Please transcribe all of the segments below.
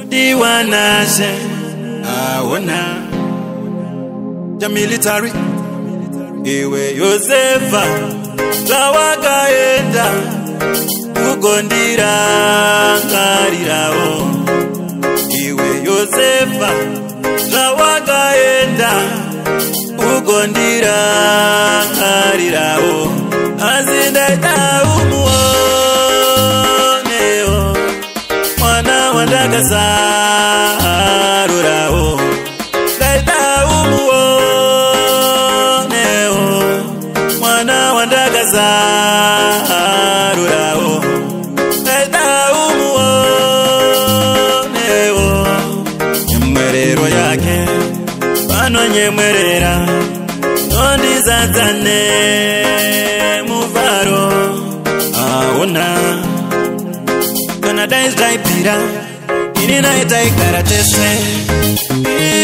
Diwanashe Awana Ja military Iwe Yosefa Zawakaenda Ugondira Karirao Iwe Yosefa Zawakaenda Ugondira Karirao Azindeta umuoneo Mwana wandakasarurao Leta umuoneo Mwana wandakasarurao Leta umuoneo Nyemwerero yake Pano nyemwerera Nondi zatane Muvaro Aona Kanada is daipira Inina itai karatese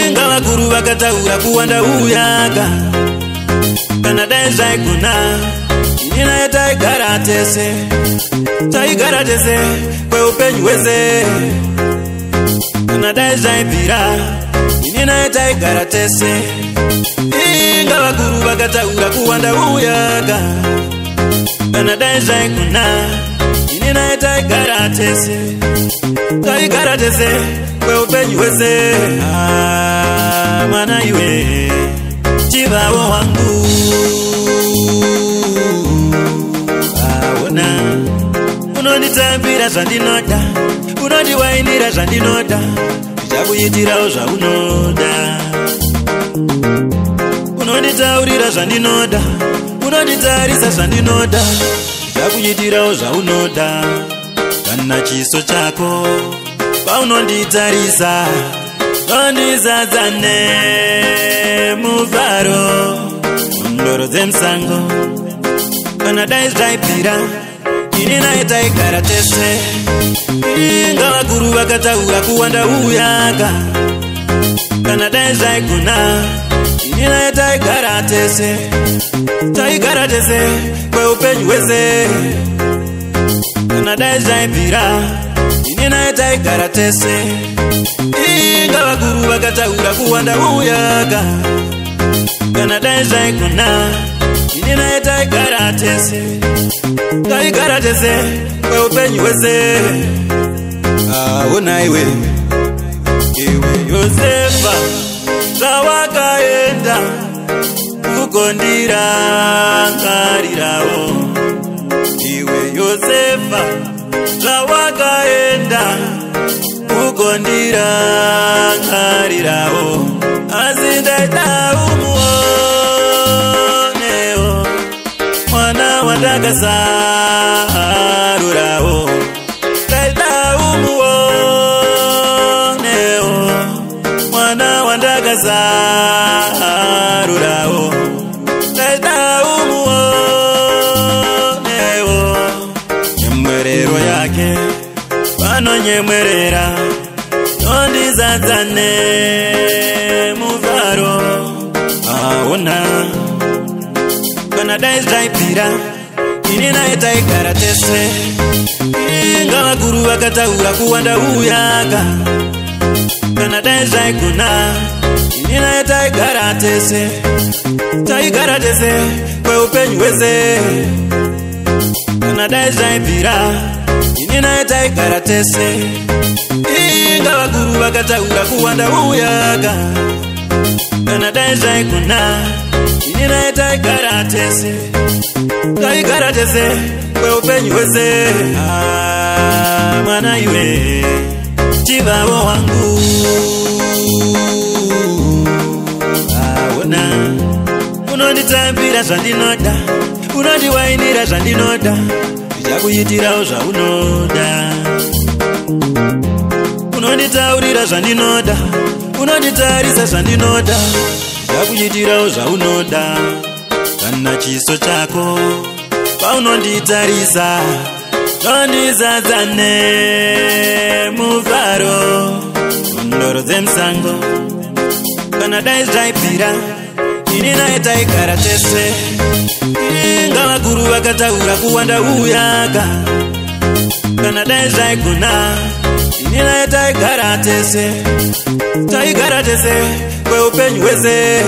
Inga wakuru wakataura kuwanda uyaga Kanada is daikuna Inina itai karatese Tai karatese Kwe upenyuweze Kanada is daipira Inina itai karatese Inga wakuru wakataura kuwanda uyaga Kanada is daikuna Inina itai karatese Tai karatese Kwe upenyuweze Mana iwe Chivawo wangu Awona Unonditambira zandinoda Unondiwainira zandinoda Ijakuyitirao za unoda Unonditaurira zandinoda Unonditarisa zandinoda Ijakuyitirao za unoda Kana chiso chako Paunonditarisa Nondizazane Muvaro Ndoro zemsango Kanada is daipira Inina itai karatese Inga wakuru wakataura kuwanda uyaga Kanada is daikuna Inina itai karatese Tai karatese Kwe upenyuweze Kanada is daipira Inina itai karatese Inga wakuru wakataura kuwanda uyaga Kanada is daikuna Inina itai karatese Tai karatese Kwe upenyuweze Awona iwe Yosefa Zawakaenda Ugondira Karirao Iwe Yosefa Zawakaenda Ugondira Karirao Azindeta umuoneo Mwana wandakasarurao Leta umuoneo Mwana wandakasarurao Leta umuoneo Nyemwerero yake Pano nyemwerera Nondi zatane Muvaro Aona Kanada is daipira Inina itai karatese Inga wakuru wakataura kuwanda uyaga Kanada is daikuna Inina itai karatese Tai karatese Kwe upenyuweze Kanada is daipira Inina itai karatese Inga wakuru wakataura kuwanda uyaga Kanada is daikuna Inina itai karatese Tai karatese Kwe upenyuweze Mana iwe Chivawo wangu Awona Unonditambira zandinoda Unondiwainira zandinoda Ijakuyitirao za unoda Unonditaurira zandinoda Unonditarisa zandinoda Ijakuyitirao za unoda Kana chiso chako Paunonditarisa Nondizazane Muvaro Ndoro zemsango Kanada is daipira Inina itai karatese Inga wakuru wakataura kuwanda uyaga Kanada is daikuna Inina itai karatese tese kweupenyu wese.